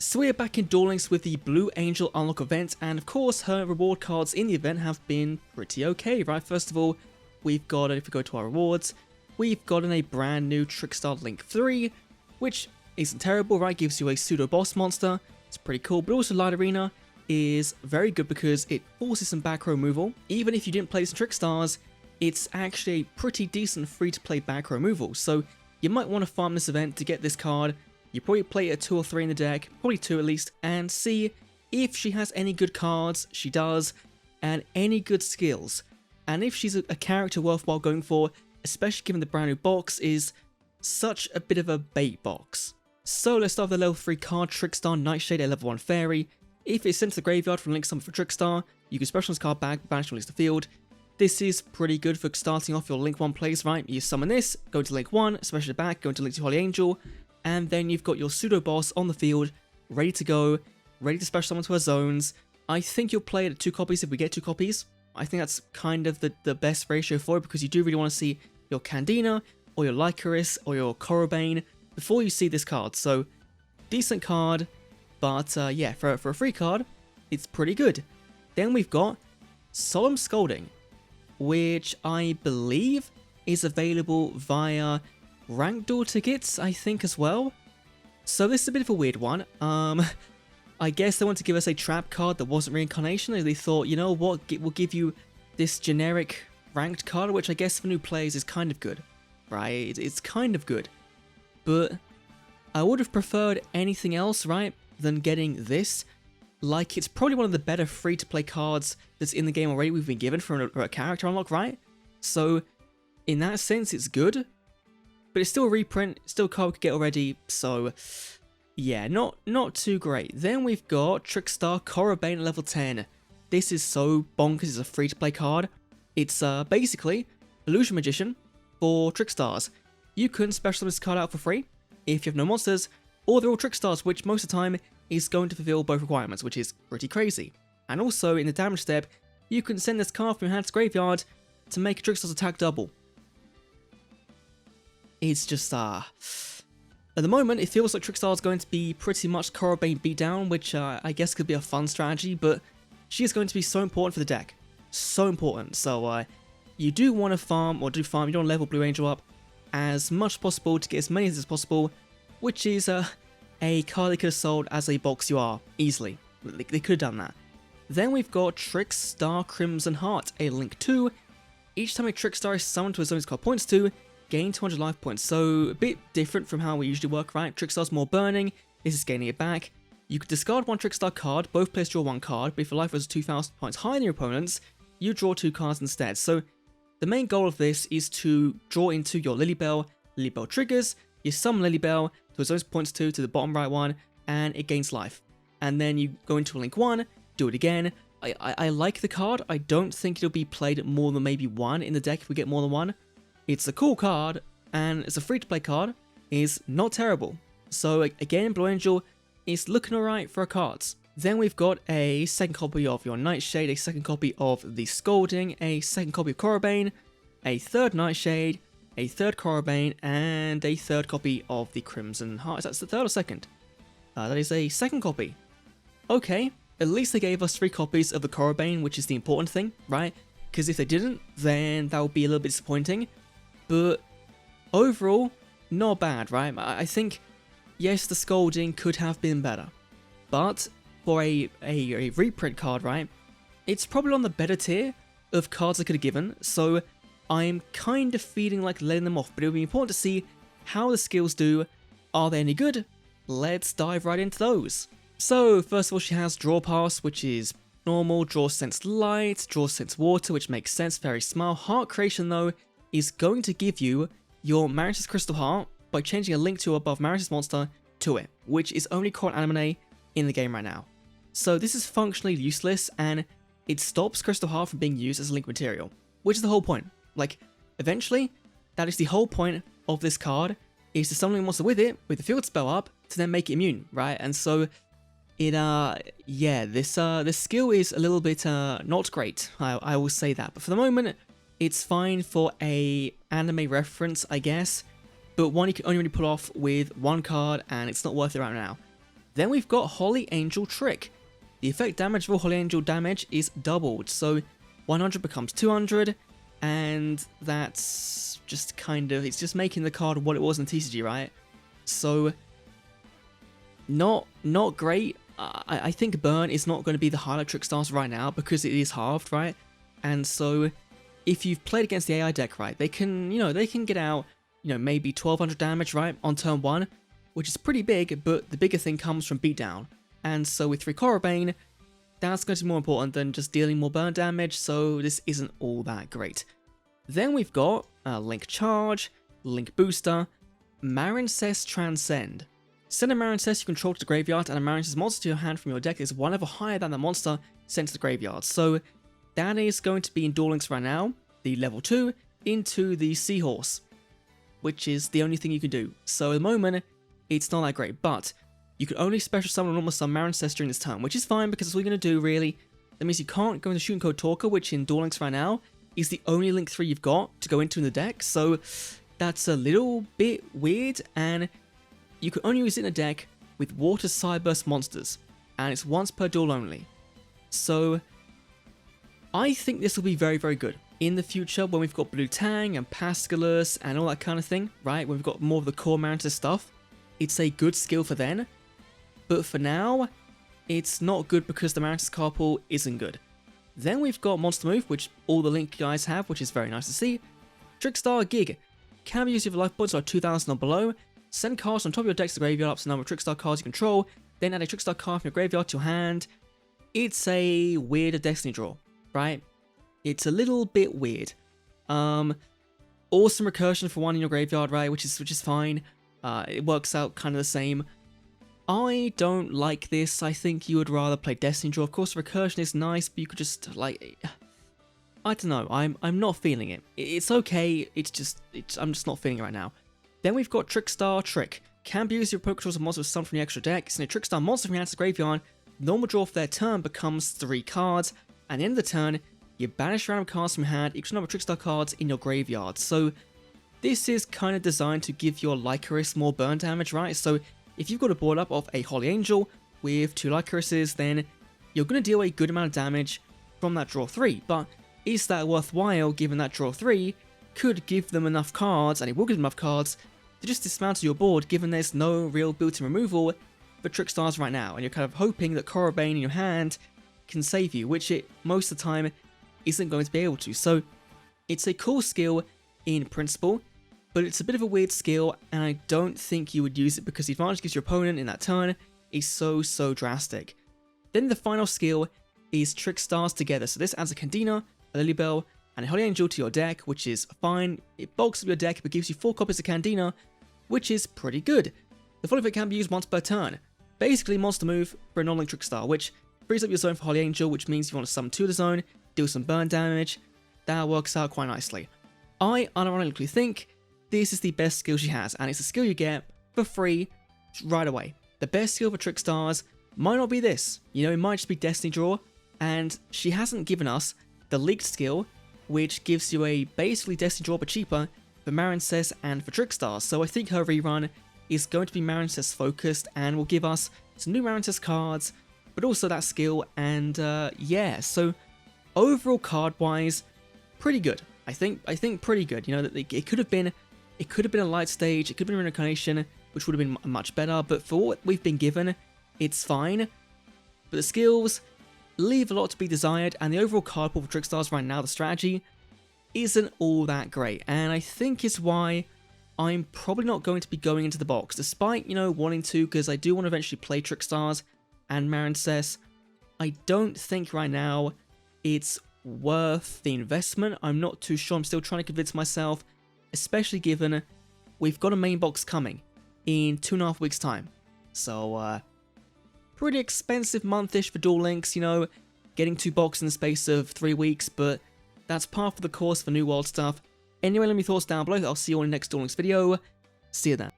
So we're back in Duel Links with the Blue Angel Unlock event, and of course her reward cards in the event have been pretty okay, right? First of all, we've got, if we go to our rewards, we've gotten a brand new Trickstar Link 3, which isn't terrible, right? Gives you a pseudo boss monster, it's pretty cool, but also Light Arena is very good because it forces some back row removal. Even if you didn't play some Trickstars, it's actually a pretty decent free-to-play back row removal, so you might want to farm this event to get this card. You probably play a 2 or 3 in the deck, probably 2 at least, and see if she has any good cards, she does, and any good skills. And if she's a character worthwhile going for, especially given the brand new box is such a bit of a bait box. So let's start with the level 3 card, Trickstar Nightshade, a level 1 fairy. If it's sent to the graveyard from Link Summon for Trickstar, you can special this card back, banish and release the field. This is pretty good for starting off your Link 1 plays, right? You summon this, go to Link 1, special it back, go into Link 2 Holy Angel, and then you've got your pseudo boss on the field, ready to go, ready to special summon to her zones. I think you'll play it at 2 copies if we get 2 copies. I think that's kind of the best ratio for it, because you do really want to see your Candina, or your Lycoris, or your Corabane before you see this card. So, decent card, but yeah, for a free card, it's pretty good. Then we've got Solemn Scolding, which I believe is available via ranked duel tickets, I think, as well. So this is a bit of a weird one. I guess they want to give us a trap card that wasn't reincarnation. They thought, you know what, we'll give you this generic ranked card, which I guess for new players is kind of good, right? It's kind of good. But I would have preferred anything else, right, than getting this. Like, it's probably one of the better free-to-play cards that's in the game already we've been given for a character unlock, right? So, in that sense, it's good. But it's still a reprint, still a card we could get already, so yeah, not too great. Then we've got Trickstar Corabane at level 10. This is so bonkers, it's a free-to-play card. It's basically Illusion Magician for Trickstars. You can special this card out for free if you have no monsters, or they're all Trickstars, which most of the time is going to fulfill both requirements, which is pretty crazy. And also, in the damage step, you can send this card from your hand to graveyard to make a Trickstar's attack double. It's just, at the moment, it feels like Trickstar is going to be pretty much Corabane beatdown, which I guess could be a fun strategy, but she is going to be so important for the deck. So important. So, you do want to farm, or you don't want to level Blue Angel up as much as possible to get as many as possible, which is a card they could have sold as a box you are, easily. They could have done that. Then we've got Trickstar Crimson Heart, a Link 2. Each time a Trickstar is summoned to a zone its card points to, gain 200 life points, so a bit different from how we usually work, right? Trickstar's more burning, this is gaining it back. You could discard one Trickstar card, both players draw 1 card, but if your life was 2,000 points higher than your opponent's, you draw 2 cards instead. So the main goal of this is to draw into your Lilybell triggers, you summon Lilybell to its own points to the bottom right one, and it gains life. And then you go into Link 1, do it again. I like the card, I don't think it'll be played more than maybe 1 in the deck if we get more than 1. It's a cool card, and it's a free-to-play card, is not terrible. So again, Blue Angel is looking alright for our cards. Then we've got a second copy of your Nightshade, a second copy of the Scolding, a second copy of Corabane, a third Nightshade, a third Corabane, and a third copy of the Crimson Heart. That's the third or second? That is a second copy. Okay, at least they gave us 3 copies of the Corabane, which is the important thing, right? Because if they didn't, then that would be a little bit disappointing. But overall, not bad, right? I think, yes, the Scolding could have been better. But for a reprint card, right, it's probably on the better tier of cards I could have given. So I'm kind of feeling like letting them off. But it would be important to see how the skills do. Are they any good? Let's dive right into those. So first of all, she has Draw Pass, which is normal. Draw Sense Light, Draw Sense Water, which makes sense. Very smart. Heart Creation, though, is going to give you your Marius' Crystal Heart by changing a link to above Marius' monster to it, which is only called anime in the game right now. So this is functionally useless, and it stops Crystal Heart from being used as a link material, which is the whole point. Like, eventually, that is the whole point of this card, is to summon a monster with it, with the field spell up, to then make it immune, right? And so, it, yeah, this skill is a little bit, not great, I will say that, but for the moment, it's fine for a anime reference, I guess, but one you can only really pull off with 1 card, and it's not worth it right now. Then we've got Holy Angel Trick. The effect damage of all Holy Angel damage is doubled, so 100 becomes 200, and that's just kind of, it's just making the card what it was in TCG, right? So, not great. I think Burn is not going to be the highlight Trickstars right now because it is halved, right? And so, if you've played against the AI deck, right, they can get out, maybe 1200 damage, right, on turn 1, which is pretty big, but the bigger thing comes from beatdown. And so with 3 Corabane, that's going to be more important than just dealing more burn damage, so this isn't all that great. Then we've got Link Charge, Link Booster, Marincess Transcend. Send a Marincess you control to the graveyard, and a Marincess monster to your hand from your deck is one level higher than the monster sent to the graveyard. So that is going to be in Duel Links right now, the level 2, into the Seahorse, which is the only thing you can do. So at the moment, it's not that great, but you can only special summon or normal summon Marincess during this turn, which is fine because that's all you're going to do, really. That means you can't go into Shooting Code Talker, which in Duel Links right now is the only Link 3 you've got to go into in the deck, so that's a little bit weird, and you can only use it in a deck with Water Cyburst monsters, and it's once per duel only. So I think this will be very, very good in the future when we've got Blue Tang and Pascalus and all that kind of thing, right? When we've got more of the core Marincess stuff. It's a good skill for then, but for now, it's not good because the Marincess card pool isn't good. Then we've got Monster Move, which all the Link guys have, which is very nice to see. Trickstar Gig. Can be used if your life points are 2000 or below. Send cards on top of your deck to the graveyard up to the number of Trickstar cards you control, then add a Trickstar card from your graveyard to your hand. It's a weird Destiny draw, right? It's a little bit weird. Awesome recursion for one in your graveyard, right? Which is fine. It works out kind of the same. I don't like this. I think you would rather play Destiny Draw. Of course, recursion is nice, but you could just, like, I don't know. I'm not feeling it. It's okay. I'm just not feeling it right now. Then we've got Trickstar Trick. Can be used if your Poketrolls or monsters summoned from the extra deck. Send a Trickstar monster from your hand to the graveyard. Normal draw for their turn becomes 3 cards. And at the end of the turn, you banish random cards from your hand, equal number of Trickstar cards in your graveyard. So this is kind of designed to give your Lycoris more burn damage, right? So if you've got a board up of a Holy Angel with 2 Lycorises, then you're going to deal a good amount of damage from that draw 3. But is that worthwhile given that draw 3 could give them enough cards, and it will give them enough cards, to just dismantle your board given there's no real built-in removal for Trickstars right now, and you're kind of hoping that Corabane in your hand can save you, which it most of the time isn't going to be able to. So it's a cool skill in principle, but it's a bit of a weird skill, and I don't think you would use it because the advantage it gives your opponent in that turn is so drastic. Then the final skill is Trickstars Together. So this adds a Candina, a Lilybell, and a Holy Angel to your deck, which is fine. It bulks up your deck but gives you 4 copies of Candina, which is pretty good. The full effect can be used once per turn. Basically monster move for a non-link Trickstar, which frees up your zone for Holy Angel, which means if you want to summon to the zone, deal some burn damage, that works out quite nicely. I unironically think this is the best skill she has, and it's a skill you get for free right away. The best skill for Trickstars might not be this, it might just be Destiny Draw, and she hasn't given us the leaked skill, which gives you a basically Destiny Draw but cheaper for Marincess and for Trickstars. So I think her rerun is going to be Marincess focused and will give us some new Marincess cards, but also that skill, and yeah, so overall card wise, pretty good. I think pretty good. That it could have been a light stage, it could have been an reincarnation, which would have been much better, but for what we've been given, it's fine. But the skills leave a lot to be desired, and the overall card pool for Trickstars right now, the strategy, isn't all that great, and I think is why I'm probably not going to be going into the box, despite, wanting to, because I do want to eventually play Trickstars and Marincess. I don't think right now it's worth the investment. I'm not too sure. I'm still trying to convince myself, especially given we've got a main box coming in 2.5 weeks time. So, pretty expensive month-ish for Duel Links, getting 2 boxes in the space of 3 weeks, but that's par for the course for New World stuff. Anyway, let me know your thoughts down below. I'll see you all in the next Duel Links video. See you then.